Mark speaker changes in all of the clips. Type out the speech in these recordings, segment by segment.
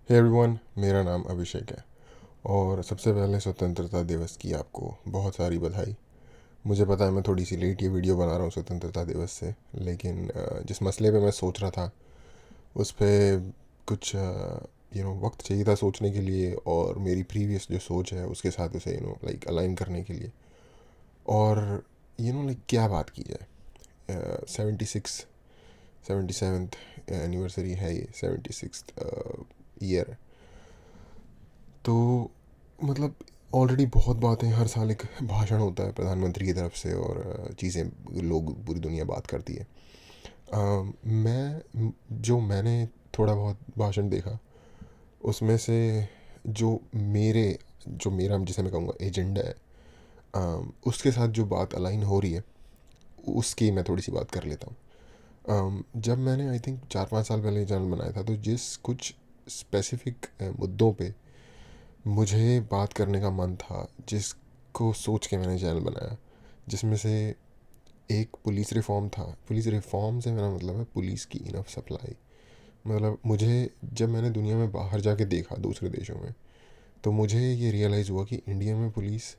Speaker 1: Hey everyone, मेरा नाम अभिषेक है और सबसे पहले स्वतंत्रता दिवस की आपको बहुत सारी बधाई। मुझे पता है मैं थोड़ी सी लेट ये वीडियो बना रहा हूँ स्वतंत्रता दिवस से, लेकिन जिस मसले पे मैं सोच रहा था उस पे कुछ वक्त चाहिए था सोचने के लिए, और मेरी प्रीवियस जो सोच है उसके साथ उसे लाइक अलाइन करने के लिए। और लाइक क्या बात की जाए। 77th एनिवर्सरी है, ये 76th ईयर। तो मतलब ऑलरेडी बहुत बातें, हर साल एक भाषण होता है प्रधानमंत्री की तरफ से और चीज़ें लोग पूरी दुनिया बात करती है। मैंने थोड़ा बहुत भाषण देखा, उसमें से जो मेरा जिसे मैं कहूँगा एजेंडा है, उसके साथ जो बात अलाइन हो रही है उसकी मैं थोड़ी सी बात कर लेता हूँ। जब मैंने आई थिंक 4-5 साल पहले चैनल बनाया था, तो जिस कुछ स्पेसिफिक मुद्दों पे मुझे बात करने का मन था, जिसको सोच के मैंने चैनल बनाया, जिसमें से एक पुलिस रिफॉर्म था। पुलिस रिफॉर्म से मेरा मतलब है पुलिस की इनफ सप्लाई। मतलब मुझे, जब मैंने दुनिया में बाहर जाके देखा दूसरे देशों में, तो मुझे ये रियलाइज़ हुआ कि इंडिया में पुलिस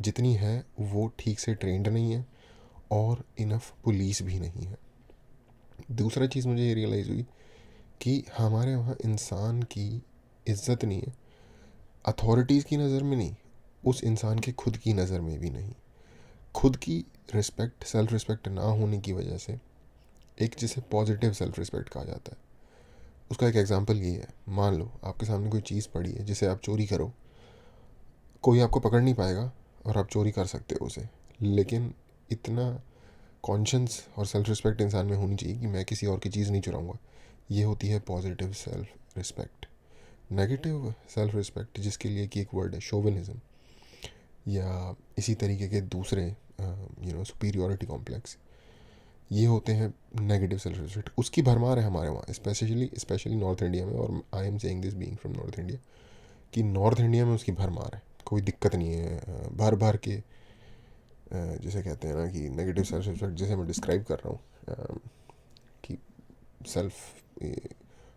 Speaker 1: जितनी है वो ठीक से ट्रेंड नहीं है, और इनफ पुलिस भी नहीं है। दूसरा चीज़ मुझे ये रियलाइज़ हुई कि हमारे वहाँ इंसान की इज्जत नहीं है, अथॉरिटीज़ की नज़र में नहीं, उस इंसान के खुद की नज़र में भी नहीं। खुद की रिस्पेक्ट, सेल्फ रिस्पेक्ट ना होने की वजह से, एक जिसे पॉजिटिव सेल्फ रिस्पेक्ट कहा जाता है, उसका एक एग्जांपल ये है। मान लो आपके सामने कोई चीज़ पड़ी है जिसे आप चोरी करो, कोई आपको पकड़ नहीं पाएगा और आप चोरी कर सकते हो उसे, लेकिन इतना कॉन्शियस और सेल्फ रिस्पेक्ट इंसान में होनी चाहिए कि मैं किसी और की चीज़ नहीं चुराऊंगा। ये होती है positive self respect. Negative self respect, जिसके लिए कि एक वर्ड है शोविनिज्म, या इसी तरीके के दूसरे सुपीरियोरिटी कॉम्प्लेक्स, ये होते हैं नेगेटिव सेल्फ रिस्पेक्ट। उसकी भरमार है हमारे वहाँ, स्पेशली स्पेशली नॉर्थ इंडिया में। और I am saying this being from north India, कि नॉर्थ इंडिया में उसकी भरमार है, कोई दिक्कत नहीं है। भर भर के जिसे कहते हैं ना कि नेगेटिव सेल्फ रिस्पेक्ट, जैसे मैं डिस्क्राइब कर रहा हूँ कि सेल्फ,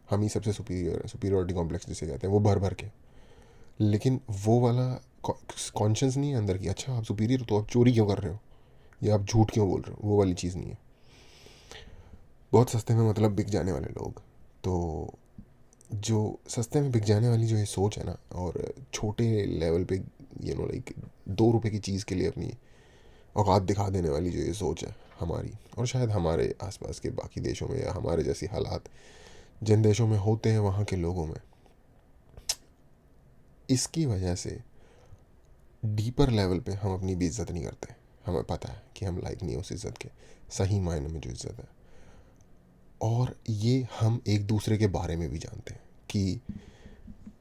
Speaker 1: हम ही सबसे सुपीरियोरिटी कॉम्प्लेक्स जिसे कहते हैं, वो भर भर के। लेकिन वो वाला कॉन्शियस नहीं है अंदर की, अच्छा आप सुपीरियर हो तो आप चोरी क्यों कर रहे हो, या आप झूठ क्यों बोल रहे हो, वो वाली चीज़ नहीं है। बहुत सस्ते में मतलब बिक जाने वाले लोग। तो जो सस्ते में बिक जाने वाली जो ये सोच है ना, और छोटे लेवल पे लाइक 2 रुपए की चीज़ के लिए अपनी औकात दिखा देने वाली जो ये सोच है हमारी, और शायद हमारे आसपास के बाकी देशों में, या हमारे जैसी हालात जिन देशों में होते हैं वहाँ के लोगों में, इसकी वजह से डीपर लेवल पे हम अपनी भी इज्जत नहीं करते। हमें पता है कि हम लायक नहीं है उस इज़्ज़त के, सही मायने में जो इज़्ज़त है। और ये हम एक दूसरे के बारे में भी जानते हैं कि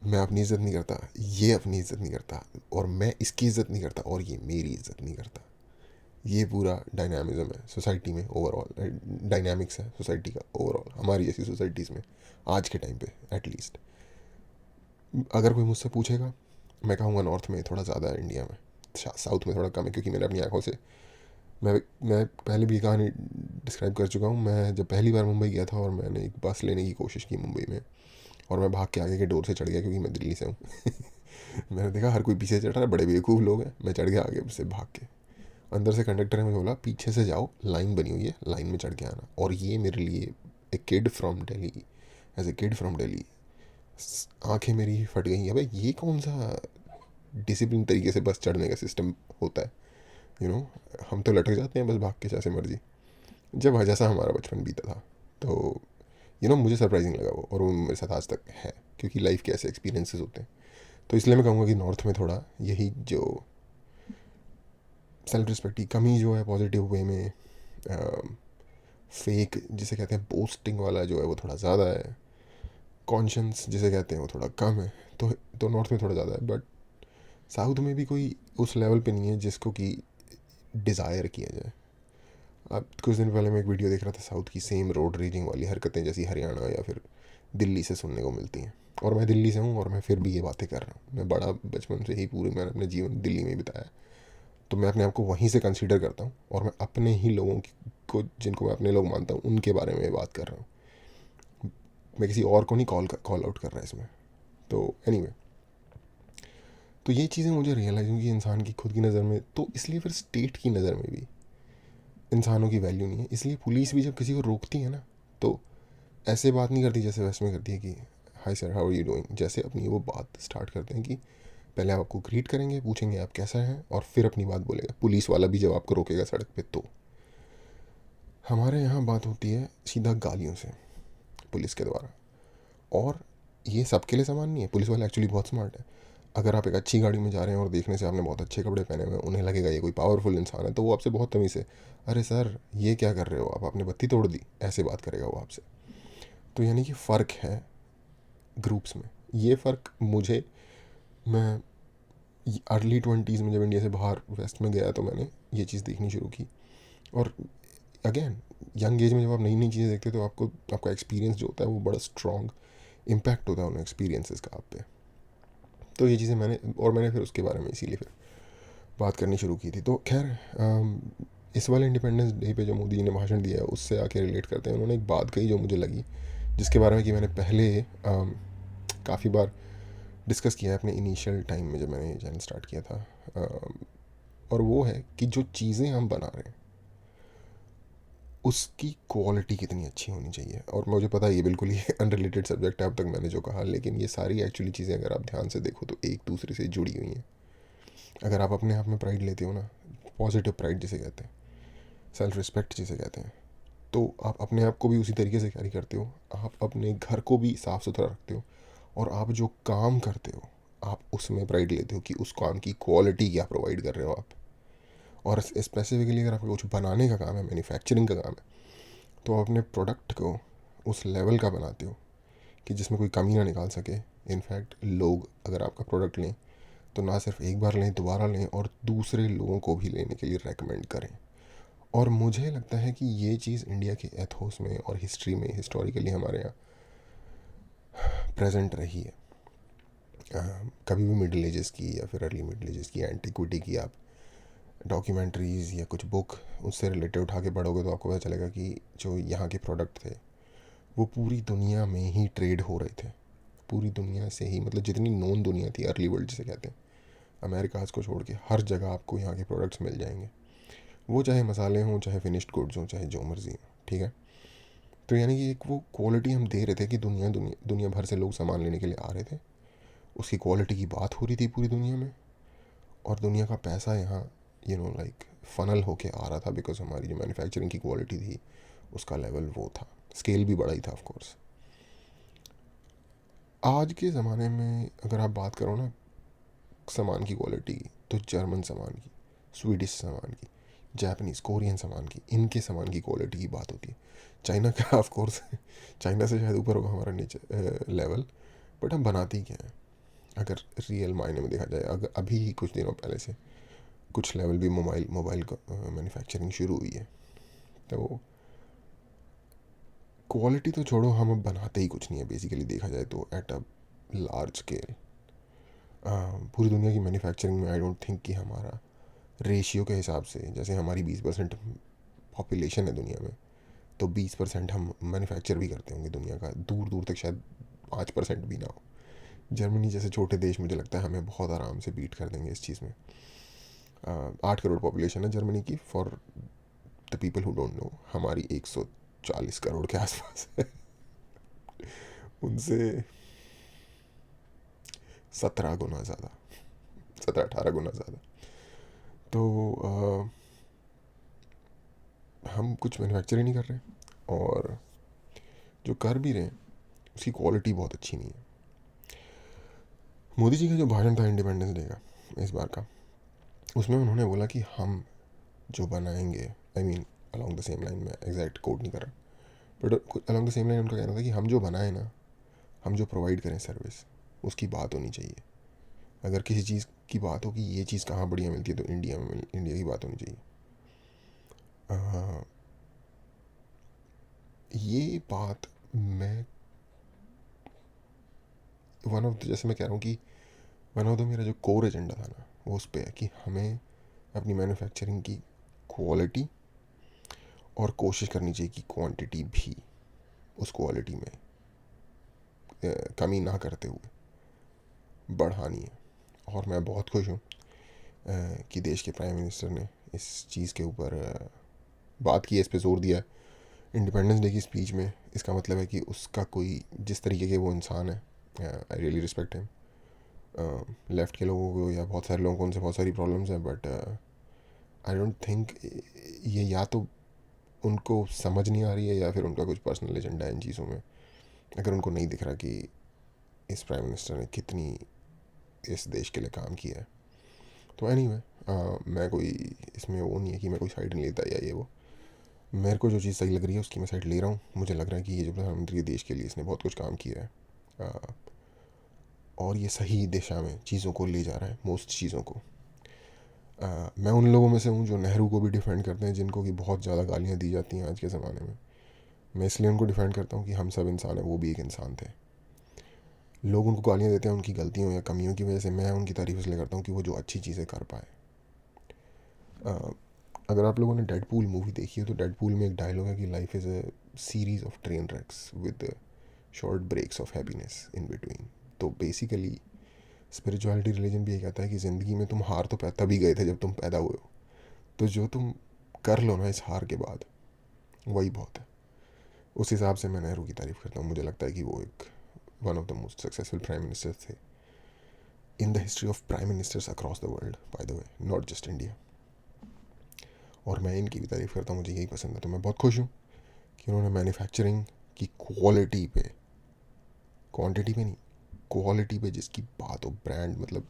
Speaker 1: मैं अपनी इज़्ज़त नहीं करता, ये अपनी इज़्ज़त नहीं करता, और मैं इसकी इज़्ज़त नहीं करता, और ये मेरी इज़्ज़त नहीं करता। ये पूरा डायनामिज़म है सोसाइटी में, ओवरऑल डायनामिक्स है सोसाइटी का ओवरऑल, हमारी जैसी सोसाइटीज़ में आज के टाइम पे एटलीस्ट। अगर कोई मुझसे पूछेगा, मैं कहूँगा नॉर्थ में थोड़ा ज़्यादा है, इंडिया में साउथ में थोड़ा कम है, क्योंकि मैंने अपनी आंखों से, मैं पहले भी ये कहानी डिस्क्राइब कर चुका हूँ। मैं जब पहली बार मुंबई गया था और मैंने एक बस लेने की कोशिश की मुंबई में, और मैं भाग के आगे के डोर से चढ़ गया, क्योंकि मैं दिल्ली से हूँ। मैंने देखा हर कोई पीछे चढ़ रहा है, बड़े बेवकूफ़ लोग हैं। मैं चढ़ गया आगे से भाग के। अंदर से कंडक्टर ने मुझे बोला पीछे से जाओ, लाइन बनी हुई है, लाइन में चढ़ के आना। और ये मेरे लिए, a kid from Delhi, as a kid from Delhi, आंखें मेरी फट गई। अबे ये कौन सा डिसिप्लिन तरीके से बस चढ़ने का सिस्टम होता है। यू नो हम तो लटक जाते हैं बस भाग के जैसे मर्जी, जब जैसा हमारा बचपन बीता था। तो मुझे सरप्राइजिंग लगा वो, और वो मेरे साथ आज तक है, क्योंकि लाइफ के ऐसे एक्सपीरियंसेस होते हैं। तो इसलिए मैं कहूँगा कि नॉर्थ में थोड़ा यही जो सेल्फ रिस्पेक्ट की कमी जो है पॉजिटिव वे में, फेक जिसे कहते हैं बोस्टिंग वाला जो है वो थोड़ा ज़्यादा है, कॉन्शियस जिसे कहते हैं वो थोड़ा कम है। तो नॉर्थ में थोड़ा ज़्यादा है, बट साउथ में भी कोई उस लेवल पे नहीं है जिसको कि डिज़ायर किया जाए। अब कुछ दिन पहले मैं एक वीडियो देख रहा था, साउथ की सेम रोड रेजिंग वाली हरकतें जैसी हरियाणा या फिर दिल्ली से सुनने को मिलती हैं। और मैं दिल्ली से हूँ, और मैं फिर भी ये बातें कर रहा हूँ। मैं बड़ा बचपन से ही पूरे मैंने अपने जीवन दिल्ली में ही बिताया, तो मैं अपने आप को वहीं से कंसीडर करता हूँ, और मैं अपने ही लोगों को, जिनको मैं अपने लोग मानता हूँ, उनके बारे में बात कर रहा हूँ। मैं किसी और को नहीं कॉल आउट कर रहा इसमें। तो एनीवे, तो ये चीज़ें मुझे रियलाइज हुई कि इंसान की खुद की नज़र में, तो इसलिए फिर स्टेट की नज़र में भी इंसानों की वैल्यू नहीं है। इसलिए पुलिस भी जब किसी को रोकती है ना, तो ऐसे बात नहीं करती जैसे वेस्ट में करती है कि hi sir, how are you doing, जैसे अपनी वो बात स्टार्ट करते हैं कि पहले आप आपको ग्रीट करेंगे, पूछेंगे आप कैसा हैं, और फिर अपनी बात बोलेगा पुलिस वाला भी जब आपको रोकेगा सड़क पे। तो हमारे यहाँ बात होती है सीधा गालियों से पुलिस के द्वारा। और ये सबके लिए समान नहीं है, पुलिस वाले एक्चुअली बहुत स्मार्ट है। अगर आप एक अच्छी गाड़ी में जा रहे हैं और देखने से आपने बहुत अच्छे कपड़े पहने हुए हैं, उन्हें लगेगा ये कोई पावरफुल इंसान है, तो वो आपसे बहुत तमीज़ से, अरे सर ये क्या कर रहे हो आप, आपने बत्ती तोड़ दी, ऐसे बात करेगा वो आपसे। तो यानी कि फ़र्क है ग्रुप्स में। ये फ़र्क मुझे, मैं अर्ली 20s में जब इंडिया से बाहर वेस्ट में गया तो मैंने ये चीज़ देखनी शुरू की। और अगेन, यंग एज में जब आप नई नई चीज़ें देखते हो तो आपको, आपका एक्सपीरियंस जो होता है वो बड़ा स्ट्रॉन्ग इम्पैक्ट होता है उन एक्सपीरियंसेस का आप पे। तो ये चीज़ें मैंने फिर उसके बारे में इसीलिए फिर बात करनी शुरू की थी। तो खैर, इस वाले इंडिपेंडेंस डे पे जो मोदी जी ने भाषण दिया है उससे आके रिलेट करते हैं। उन्होंने एक बात कही जो मुझे लगी, जिसके बारे में कि मैंने पहले काफ़ी बार डिस्कस किया है अपने इनिशियल टाइम में जब मैंने ये चैनल स्टार्ट किया था। और वो है कि जो चीज़ें हम बना रहे हैं उसकी क्वालिटी कितनी अच्छी होनी चाहिए। और मुझे पता है ये बिल्कुल ही अनरिलेटेड सब्जेक्ट है अब तक मैंने जो कहा, लेकिन ये सारी एक्चुअली चीज़ें अगर आप ध्यान से देखो तो एक दूसरे से जुड़ी हुई हैं। अगर आप अपने आप में प्राइड लेते हो ना, पॉजिटिव प्राइड जिसे कहते हैं, सेल्फ रिस्पेक्ट जिसे कहते हैं, तो आप अपने आप को भी उसी तरीके से कैरी करते हो, आप अपने घर को भी साफ़ सुथरा रखते हो, और आप जो काम करते हो आप उसमें प्राइड लेते हो कि उस काम की क्वालिटी क्या प्रोवाइड कर रहे हो आप। और स्पेसिफिकली अगर आपको कुछ बनाने का काम है, मैन्युफैक्चरिंग का काम है, तो आप अपने प्रोडक्ट को उस लेवल का बनाते हो कि जिसमें कोई कमी ना निकाल सके। इनफैक्ट लोग अगर आपका प्रोडक्ट लें तो ना सिर्फ एक बार लें, दोबारा लें, और दूसरे लोगों को भी लेने के लिए रेकमेंड करें। और मुझे लगता है कि ये चीज़ इंडिया के एथोस में और हिस्ट्री में हिस्टोरिकली हमारे यहाँ प्रेजेंट रही है। कभी भी मिडिल एजेस की या फिर अर्ली मिडिल एजेस की, एंटिक्विटी की आप डॉक्यूमेंट्रीज़ या कुछ बुक उससे रिलेटेड उठा के पढ़ोगे तो आपको पता चलेगा कि जो यहाँ के प्रोडक्ट थे वो पूरी दुनिया में ही ट्रेड हो रहे थे। पूरी दुनिया से ही, मतलब जितनी नोन दुनिया थी, अर्ली वर्ल्ड जिसे कहते हैं, अमेरिका को छोड़ के हर जगह आपको यहाँ के प्रोडक्ट्स मिल जाएंगे। वो चाहे मसाले हों, चाहे फिनिश्ड गुड्स हों, चाहे जो मर्जी हो, ठीक है। तो यानी कि एक वो क्वालिटी हम दे रहे थे कि दुनिया दुनिया दुनिया भर से लोग सामान लेने के लिए आ रहे थे, उसकी क्वालिटी की बात हो रही थी पूरी दुनिया में, और दुनिया का पैसा यहाँ लाइक फनल होके आ रहा था, बिकॉज हमारी जो मैन्युफैक्चरिंग की क्वालिटी थी उसका लेवल वो था, स्केल भी बड़ा ही था ऑफ कोर्स। आज के ज़माने में अगर आप बात करो ना सामान की क्वालिटी की, तो जर्मन सामान की, स्वीडिश सामान की, जापानीज़ कोरियन सामान की, इनके सामान की क्वालिटी की बात होती है। चाइना का ऑफ कोर्स चाइना से शायद ऊपर होगा हमारा नेचर लेवल, बट हम बनाते ही क्या हैं अगर रियल मायने में देखा जाए। अगर अभी ही कुछ दिनों पहले से कुछ लेवल भी मोबाइल मोबाइल मैन्युफैक्चरिंग शुरू हुई है, तो क्वालिटी तो छोड़ो, हम अब बनाते ही कुछ नहीं है बेसिकली देखा जाए तो एट अ लार्ज स्केल। पूरी दुनिया की मैन्युफैक्चरिंग में आई डोंट थिंक कि हमारा रेशियो के हिसाब से, जैसे हमारी 20% पॉपुलेशन है दुनिया में, तो 20% हम मैन्युफैक्चर भी करते होंगे दुनिया का, दूर दूर तक शायद 5% भी ना हो। जर्मनी जैसे छोटे देश मुझे लगता है हमें बहुत आराम से बीट कर देंगे इस चीज़ में। 8 करोड़ पॉपुलेशन है जर्मनी की, for the people who don't know, हमारी 140 करोड़ के आसपास है। उनसे 17 गुना ज़्यादा, 17-18 गुना ज़्यादा। तो हम कुछ मैन्युफैक्चर ही नहीं कर रहे, और जो कर भी रहे हैं उसकी क्वालिटी बहुत अच्छी नहीं है। मोदी जी का जो भाषण था इंडिपेंडेंस डे का इस बार का, उसमें उन्होंने बोला कि हम जो बनाएंगे, I mean along the same line, में एग्जैक्ट कोट नहीं कर रहा, but along the same line उनका कहना था कि हम जो बनाए ना, हम जो प्रोवाइड करें सर्विस, उसकी बात होनी चाहिए। अगर किसी चीज़ की बात हो कि ये चीज़ कहाँ बढ़िया मिलती है तो इंडिया में, इंडिया की बात होनी चाहिए। ये बात मैं वन ऑफ जैसे मैं कह रहा हूँ कि वन ऑफ द मेरा जो कोर एजेंडा था ना वो उस पर है कि हमें अपनी मैन्युफैक्चरिंग की क्वालिटी और कोशिश करनी चाहिए कि क्वांटिटी भी उस क्वालिटी में कमी ना करते हुए बढ़ानी है। और मैं बहुत खुश हूँ कि देश के प्राइम मिनिस्टर ने इस चीज़ के ऊपर बात की है, इस पे जोर दिया है इंडिपेंडेंस डे की स्पीच में। इसका मतलब है कि उसका कोई जिस तरीके के वो इंसान है, I really respect him. Left के लोगों को या बहुत सारे लोगों को उनसे बहुत सारी प्रॉब्लम्स हैं, बट आई डोंट थिंक ये या तो उनको समझ नहीं आ रही है या फिर उनका कुछ पर्सनल एजेंडा है इन चीज़ों में, अगर उनको नहीं दिख रहा कि इस प्राइम मिनिस्टर ने कितनी इस देश के लिए काम किया है। तो एनीवे मैं कोई इसमें वो नहीं है कि मैं कोई साइड नहीं लेता या ये वो। मेरे को जो चीज़ सही लग रही है उसकी मैं साइड ले रहा हूँ। मुझे लग रहा है कि ये जो प्रधानमंत्री देश के लिए इसने बहुत कुछ काम किया है, अ, और ये सही दिशा में चीज़ों को ले जा रहा है, मोस्ट चीज़ों को। मैं उन लोगों में से हूँ जो नेहरू को भी डिफेंड करते हैं, जिनको कि बहुत ज़्यादा गालियाँ दी जाती हैं आज के ज़माने में। मैं इसलिए उनको डिफेंड करता हूँ कि हम सब इंसान हैं, वो भी एक इंसान थे। लोग उनको गालियाँ देते हैं उनकी गलतियों या कमियों की वजह से, मैं उनकी तारीफ इसलिए करता हूँ कि वो जो अच्छी चीज़ें कर पाए। अगर आप लोगों ने डेडपूल मूवी देखी है तो डेडपूल में एक डायलॉग है कि life is a series of train tracks with short breaks of happiness in between. तो बेसिकली स्पिरिचुअलिटी रिलीजन भी ये कहता है कि ज़िंदगी में तुम हार तो तभी गए थे जब तुम पैदा हुए हो, तो जो तुम कर लो ना इस हार के बाद, वही बहुत है। उस हिसाब से मैं नेहरू की तारीफ़ करता हूँ। मुझे लगता है कि वो एक one of the most successful prime ministers थे in the history of prime ministers across the world, by the way, not just India. और मैं इनकी भी तारीफ़ करता हूँ, मुझे यही पसंद है। तो मैं बहुत खुश हूँ कि उन्होंने मैन्युफैक्चरिंग की क्वालिटी पे, क्वांटिटी पे नहीं, क्वालिटी पे जिसकी बात हो, ब्रांड मतलब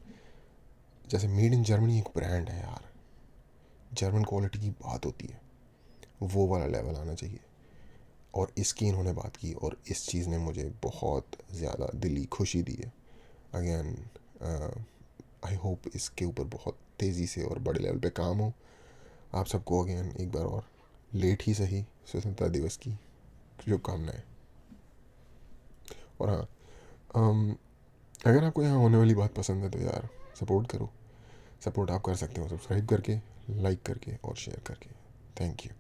Speaker 1: जैसे मेड इन जर्मनी एक ब्रांड है यार, जर्मन क्वालिटी की बात होती है, वो वाला लेवल आना चाहिए। और इसकी इन्होंने बात की और इस चीज़ ने मुझे बहुत ज़्यादा दिली खुशी दी है। अगेन आई होप इसके ऊपर बहुत तेज़ी से और बड़े लेवल पे काम हो। आप सबको अगेन एक बार और लेट ही सही स्वतंत्रता दिवस की शुभकामनाएं। और हाँ, अगर आपको यहाँ होने वाली बात पसंद है तो यार सपोर्ट करो। सपोर्ट आप कर सकते हो सब्सक्राइब करके, लाइक करके और शेयर करके। Thank you.